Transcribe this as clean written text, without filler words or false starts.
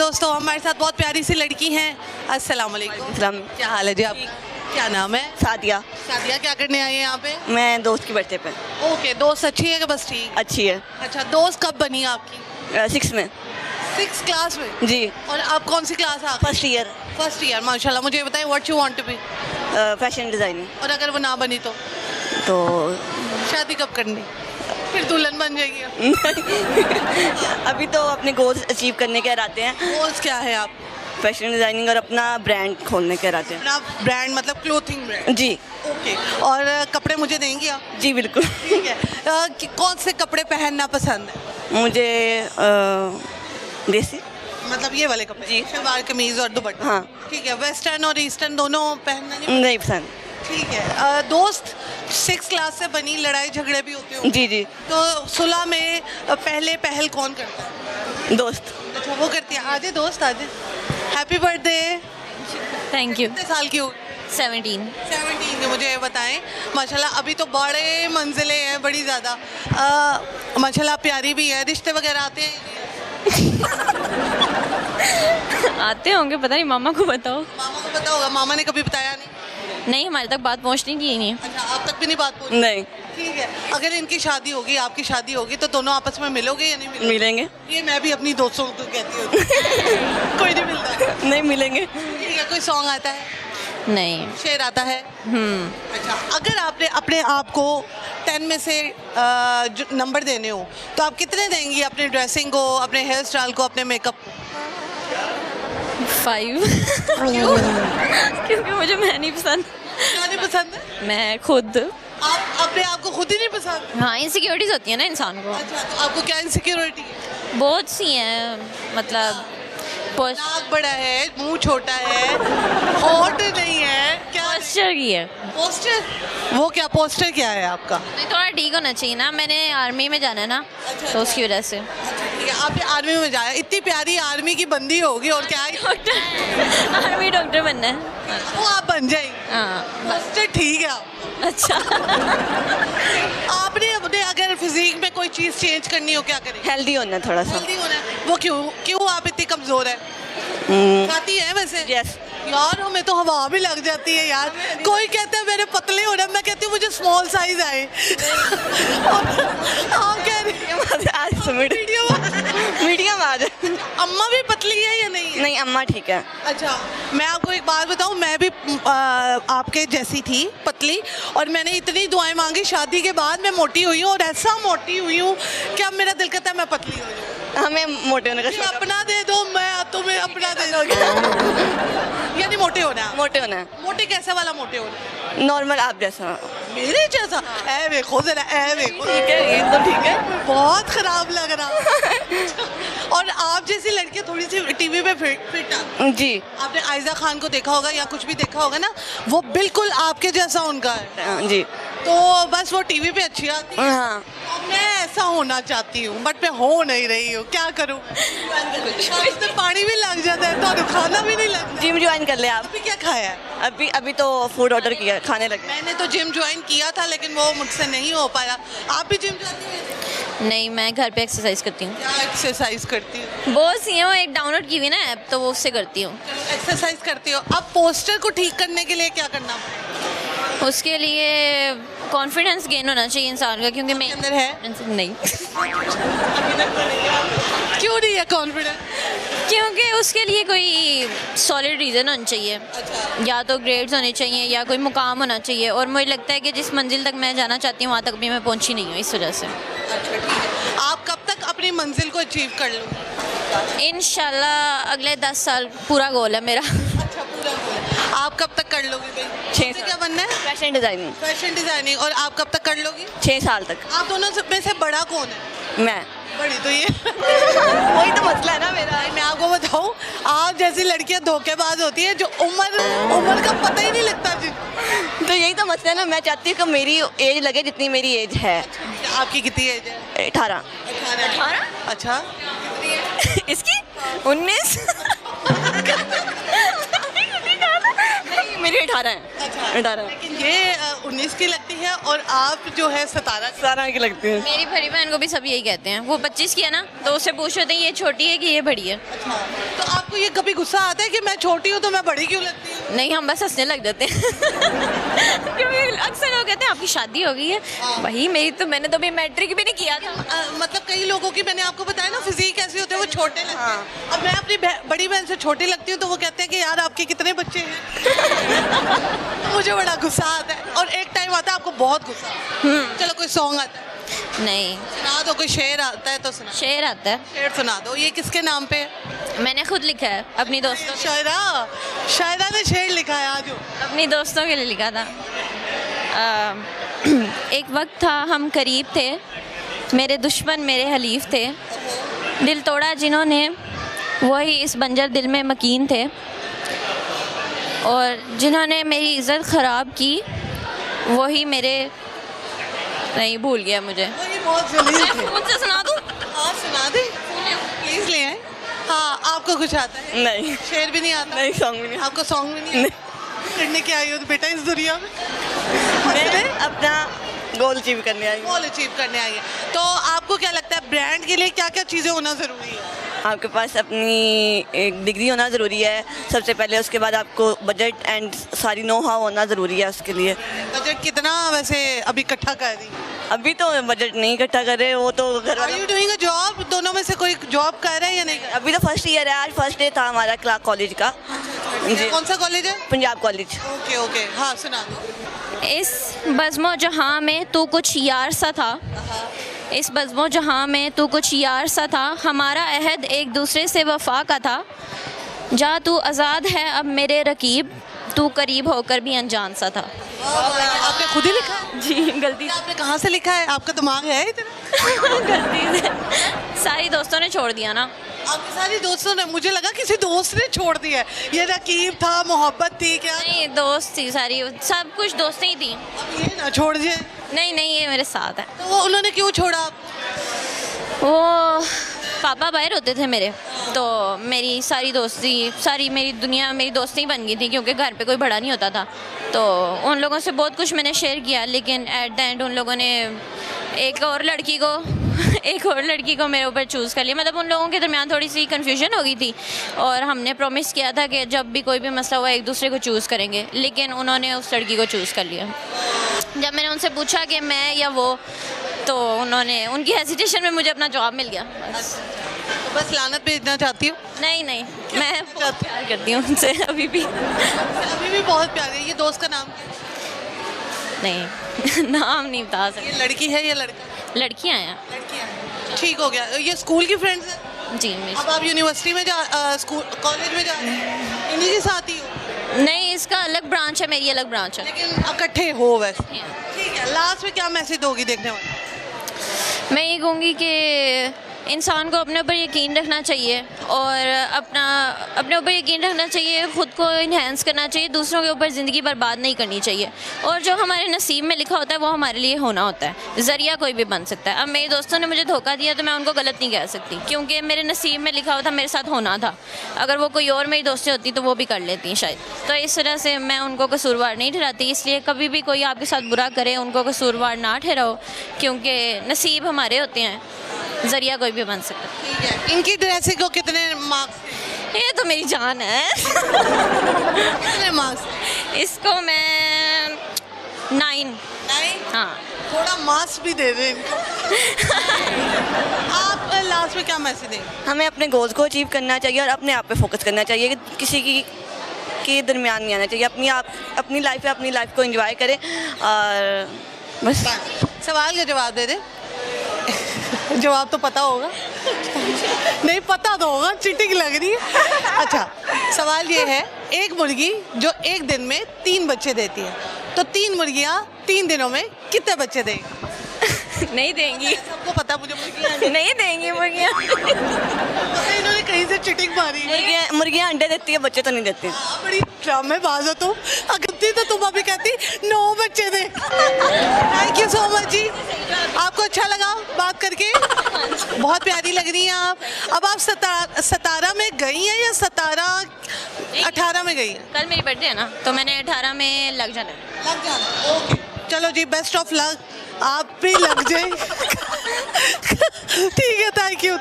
दोस्तों, हमारे साथ बहुत प्यारी सी लड़की हैं। अस्सलाम वालेकुम। क्या हाल है जी आपका? क्या नाम है? सादिया। सादिया, क्या करने आई है यहाँ पे? मैं दोस्त की बर्थडे पे। ओके, दोस्त अच्छी है कि बस ठीक? अच्छी है। अच्छा, दोस्त कब बनी आपकी? 6 में। 6 क्लास में? जी। और आप कौन सी क्लास है? First year. फर्स्ट ईयर, माशाल्लाह। मुझे बताइए, what you want to be? Fashion designing. और अगर वो ना बनी तो शादी कब करनी? फिर दुल्हन बन जाएगी? अभी तो अपने गोल्स अचीव करने के इरादे हैं। गोल्स क्या है आप? फैशन डिज़ाइनिंग और अपना ब्रांड खोलने के इरादे हैं। अपना ब्रांड मतलब क्लोथिंग ब्रांड? जी। ओके। और कपड़े मुझे देंगी आप? जी बिल्कुल। ठीक है। कौन से कपड़े पहनना पसंद है? मुझे देसी। मतलब ये वाले कपड़े? जी। सलवार कमीज और दुपट्टा? हाँ। ठीक है। वेस्टर्न और ईस्टर्न दोनों पहनना नहीं? नहीं पसंद। ठीक है। दोस्त 6 क्लास से बनी, लड़ाई झगड़े भी होते हैं? जी जी। तो सुलह में पहले पहल कौन करता है? दोस्त। अच्छा, वो करती है। आजे दोस्त, आजे। Happy birthday. Thank you. कितने साल की हो? 17। 17 के। मुझे ये बताएं, माशाल्लाह अभी तो बड़े मंजिलें हैं, बड़ी ज़्यादा। माशाल्लाह प्यारी भी है। रिश्ते वगैरह आते हैं? आते होंगे, पता नहीं, मामा को बताओ। मामा को पता होगा, मामा ने कभी बताया नहीं? नहीं, हमारे तक बात पहुंचनी चाहिए नहीं। अच्छा, आप तक भी नहीं बात पहुंची? नहीं। ठीक है। अगर इनकी शादी होगी, आपकी शादी होगी, तो दोनों आपस में मिलोगे या नहीं मिलोगे? मिलेंगे। ये मैं भी अपनी दोस्तों को कहती हूँ। कोई नहीं मिलता? नहीं मिलेंगे। ठीक है। कोई सॉन्ग आता है? नहीं। शेर आता है? अच्छा, अगर आपने अपने आप को 10 में से नंबर देने हो, तो आप कितने देंगी अपने ड्रेसिंग को, अपने हेयर स्टाइल को, अपने मेकअप को? 5। क्योंकि मुझे मैं नहीं पसंद। क्या नहीं पसंद है? मैं खुद। आप अपने आप को खुद ही नहीं पसंद? हाँ, इनसिक्योरिटीज होती है ना इंसान को। अच्छा, तो आपको क्या इनसिक्योरिटी है? बहुत सी हैं, मतलब नाक बड़ा है, मुंह छोटा है, हॉट नहीं है, क्या? पोस्चर की है। पोस्टर? वो क्या पोस्टर क्या है आपका? नहीं, थोड़ा ठीक होना चाहिए ना। मैंने आर्मी में जाना है ना, तो उसकी वजह से। ठीक है। आपने आर्मी में जाया? इतनी प्यारी आर्मी की बंदी होगी, और क्या है? डॉक्टर, आर्मी डॉक्टर बनना है। वो आप बन जाएंगे। हाँ। पोस्टर ठीक है आप। अच्छा। आपने अपने अगर फिजिक में कोई चीज चेंज करनी हो, क्या करें? हेल्दी होना थोड़ा सा। हेल्दी होना है। वो क्यों क्यों आप इतनी कमजोर है? खाती है वैसे? यस। यार, हमें तो हवा भी लग जाती है यार। कोई कहते हैं मेरे पतले हो रहे, मैं कहती हूँ मुझे स्मॉल साइज आए। आप कह रही मीडियम आ जाए। अम्मा भी पतली है या नहीं है? नहीं, अम्मा ठीक है। अच्छा, मैं आपको एक बात बताऊं, मैं भी आपके जैसी थी, पतली, और मैंने इतनी दुआएं मांगी। शादी के बाद मैं मोटी हुई हूँ, और ऐसा मोटी हुई हूँ कि अब मेरा दिल करता है मैं पतली हो जाऊँ। हमें मोटे होने का मुझे शौक है। अपना दे दो, मैं तुम्हें अपना दे दूँ। यानी मोटे होना है? मोटे होना है। मोटे कैसे वाला मोटे होना है? नॉर्मल आप जैसा। मेरे जैसा? ऐ देखो जरा, ऐ देखो। ठीक है, ये तो ठीक है। बहुत खराब लग रहा। और आप जैसी लड़कियां थोड़ी सी टीवी पे फिट आती। जी। आपने आयजा खान को देखा होगा या कुछ भी देखा होगा ना, वो बिल्कुल आपके जैसा उनका है। जी। तो बस वो टीवी पे अच्छी आती है। हाँ। अब मैं ऐसा होना चाहती हूँ, बट मैं हो नहीं रही हूँ। क्या करूँ? तो पानी भी लग जाता है, तो खाना भी नहीं लगता। जिम ज्वाइन कर ले आप। अभी क्या खाया है? अभी तो फूड ऑर्डर किया, खाने लगे। मैंने तो जिम ज्वाइन किया था, लेकिन वो मुझसे नहीं हो पाया। आप भी जिम जाती हैं? नहीं, मैं घर पे एक्सरसाइज करती हूँ। क्या एक्सरसाइज करती हूँ? बहुत सी है, वो एक डाउनलोड की हुई ना ऐप, तो वो उससे करती हूँ। एक्सरसाइज करती हो। अब पोस्टर को ठीक करने के लिए क्या करना पड़ेगा? उसके लिए कॉन्फिडेंस गेन होना चाहिए इंसान का, क्योंकि मैं अंदर है? नहीं। क्यों नहीं है कॉन्फिडेंस? क्योंकि उसके लिए कोई सॉलिड रीज़न होना चाहिए। अच्छा। या तो ग्रेड्स होने चाहिए या कोई मुकाम होना चाहिए, और मुझे लगता है कि जिस मंजिल तक मैं जाना चाहती हूँ वहाँ तक भी मैं पहुँची नहीं हूँ, इस वजह से। अच्छा, ठीक है। आप कब तक अपनी मंजिल को अचीव कर लोगे? इंशाल्लाह अगले 10 साल पूरा गोल है मेरा। अच्छा, पूरा गोल है। आप कब तक कर लोगे भाई? 6 क्या बनना है? Fashion designing. Fashion designing. और आप कब तक कर लोगी? 6 साल तक। आप दोनों में से बड़ा कौन है? मैं। बड़ी तो ये। वही तो मसला है ना मेरा। मैं आपको बताऊं, आप जैसी लड़कियां धोखेबाज होती है, जो उम्र का पता ही नहीं लगता। तो यही तो मसला है ना, मैं चाहती हूँ कि मेरी एज लगे जितनी मेरी एज है। आपकी कितनी एज है? 18। 18? अच्छा। इसकी 19। मेरी 18 है। अच्छा। 18। लेकिन ये 19 की लगती है, और आप जो है 17 की लगती है। मेरी बड़ी बहन को भी सब यही कहते हैं। वो 25 की है ना, तो उससे पूछ रहे थे ये छोटी है कि ये बड़ी है। अच्छा, तो आपको ये कभी गुस्सा आता है कि मैं छोटी हूँ तो मैं बड़ी क्यों लगती हूँ? नहीं, हम बस हंसने लग जाते हैं क्योंकि अक्सर लोग कहते हैं आपकी शादी हो गई है। वही मेरी तो, मैंने तो अभी मैट्रिक भी नहीं किया था। मतलब कई लोगों की, मैंने आपको बताया ना फिजिक ऐसे होते हैं, वो छोटे लगते हैं। अब मैं अपनी बड़ी बहन से छोटी लगती हूँ तो वो कहते हैं कि यार आपके कितने बच्चे हैं। मुझे बड़ा गुस्सा आता है और एक टाइम आता है आपको बहुत गुस्सा। चलो कोई सॉन्ग आता है, नहीं, सुना दो। कोई शेर आता है तो सुना, शेर आता है, शेर सुना दो। ये किसके नाम पे है? मैंने खुद लिखा है अपनी दोस्तों शायरा ने शेर लिखा है आज। अपनी दोस्तों के लिए लिखा था। एक वक्त था हम करीब थे, मेरे दुश्मन मेरे हलीफ थे, दिल तोड़ा जिन्होंने वही इस बंजर दिल में मकीन थे, और जिन्होंने मेरी इज़्ज़त ख़राब की वही मेरे, नहीं भूल गया मुझे। ये बहुत जलील थे। मुझसे सुना दूँ? हाँ सुना दे प्लीज, ले आए। हाँ आपको कुछ आता है? नहीं, शेर भी नहीं आता? नहीं, सॉन्ग भी नहीं। आपको सॉन्ग भी नहीं आता? करने क्या आई हो बेटा इस दुनिया में? मैं अपना गोल अचीव करने आई हूँ। गोल अचीव करने आई है। तो आपको क्या लगता है ब्रांड के लिए क्या क्या चीज़ें होना ज़रूरी है? आपके पास अपनी एक डिग्री होना ज़रूरी है सबसे पहले, उसके बाद आपको budget and sorry know how होना ज़रूरी है उसके लिए। बजट कितना वैसे अभी इकट्ठा कर रही है? अभी तो बजट नहीं इकट्ठा कर रहे, वो तो घर are you doing a job? दोनों में से कोई जॉब कर रहा है या नहीं कर अभी तो फर्स्ट ईयर है, आज फर्स्ट डे था हमारा क्लास कॉलेज का। रहा? कौन सा कॉलेज है? पंजाब कॉलेज। ओके ओके, हाँ सुना दो। इस बज़्मो जहाँ में तू कुछ यार सा था, इस बज़्मो जहाँ में तू कुछ यार सा था, हमारा अहद एक दूसरे से वफा का था, जा तू आज़ाद है अब मेरे रकीब, तू करीब होकर भी अनजान सा था। आपने खुद ही लिखा है? जी, गलती आपने कहाँ से लिखा है? आपका दिमाग है इतना? गलती से सारी दोस्तों ने छोड़ दिया ना। आपके सारे दोस्तों ने? मुझे लगा किसी दोस्त ने छोड़ दिया है। ये रकीब था, मोहब्बत थी क्या? नहीं, दोस्त थी सारी, सब कुछ दोस्तें ही थी। अब ये ना छोड़ दिए नहीं नहीं, ये मेरे साथ है। तो वो उन्होंने क्यों छोड़ा? वो पापा बाहर होते थे मेरे, तो मेरी सारी दोस्ती, सारी मेरी दुनिया मेरी दोस्ती बन गई थी, क्योंकि घर पे कोई बड़ा नहीं होता था। तो उन लोगों से बहुत कुछ मैंने शेयर किया, लेकिन एट द एंड उन लोगों ने एक और लड़की को मेरे ऊपर चूज़ कर लिया। मतलब उन लोगों के दरमियान थोड़ी सी कन्फ्यूजन हो गई थी, और हमने प्रॉमिस किया था कि जब भी कोई भी मसला हुआ एक दूसरे को चूज़ करेंगे, लेकिन उन्होंने उस लड़की को चूज़ कर लिया। जब मैंने उनसे पूछा कि मैं या वो, तो उन्होंने, उनकी हेसिटेशन में मुझे अपना जवाब मिल गया। तो बस लानत भेजना चाहती हूँ? नहीं नहीं, मैं बहुत प्यार करती हूँ उनसे अभी भी। अभी भी बहुत प्यारी है। ये दोस्त का नाम क्या नहीं नाम नहीं बता है? सकती। ये लड़की है या लड़का? लड़कियाँ हैं। लड़कियाँ हैं। ठीक हो गया। ये स्कूल की फ्रेंड्स हैं? जी मेरी। अब आप यूनिवर्सिटी में स्कूल कॉलेज में जा रहे हैं, इन्हीं के साथ ही हो? नहीं, इसका अलग ब्रांच है, मेरी अलग ब्रांच है। लेकिन इकट्ठे हो वैसे? ठीक है। लास्ट में क्या मैसेज दोगी देखने वाले? मैं ये कहूँगी कि इंसान को अपने ऊपर यकीन रखना चाहिए, और अपने ऊपर यकीन रखना चाहिए, ख़ुद को इन्हेंस करना चाहिए, दूसरों के ऊपर ज़िंदगी बर्बाद नहीं करनी चाहिए, और जो हमारे नसीब में लिखा होता है वो हमारे लिए होना होता है। ज़रिया कोई भी बन सकता है। अब मेरे दोस्तों ने मुझे धोखा दिया तो मैं उनको गलत नहीं कह सकती, क्योंकि मेरे नसीब में लिखा हुआ था, मेरे साथ होना था। अगर वो कोई और मेरी दोस्तें होती तो वो भी कर लेती शायद। तो इस तरह से मैं उनको कसूरवार नहीं ठहराती। इसलिए कभी भी कोई आपके साथ बुरा करे, उनको कसूरवार ना ठहराओ, क्योंकि नसीब हमारे होते हैं, ज़रिया कोई भी बन सकता है। ठीक है। इनकी ड्रेसिंग को कितने मार्क्स? ये तो मेरी जान है। कितने मार्क्स? इसको मैं 9। हाँ। थोड़ा मार्क्स भी दे दें इनको। आप लास्ट में क्या मैसेज देंगे? हमें अपने गोल्स को अचीव करना चाहिए और अपने आप पे फोकस करना चाहिए, कि किसी की के दरमियान नहीं आना चाहिए। अपनी लाइफ को एंजॉय करें, और बस। सवाल का जवाब दे दे। जवाब तो पता होगा? नहीं पता तो होगा, चीटिंग लग रही है। अच्छा, सवाल ये है, एक मुर्गी जो एक दिन में 3 बच्चे देती है, तो 3 मुर्गियाँ 3 दिनों में कितने बच्चे देंगी? नहीं देंगी। सबको पता, मुझे मुर्गियाँ नहीं देंगी मुर्गियाँ। इन्होंने कहीं से चीटिंग मारी है। मुर्गियाँ अंडे देती है, बच्चे तो नहीं देती। बड़ी ड्रामेबाज हो तुम। अगत्ती तो तुम अभी कहती 9 बच्चे दे। थैंक यू सो मच जी। आपको अच्छा लगा बात करके? बहुत प्यारी लग रही हैं आप। अब आप सतारा में गई हैं या 18 में गई हैं? कल मेरी बर्थडे है ना, तो मैंने 18 में लग जाना। ओके, चलो जी, बेस्ट ऑफ लक। आप भी लग जाए। ठीक है, थैंक यू।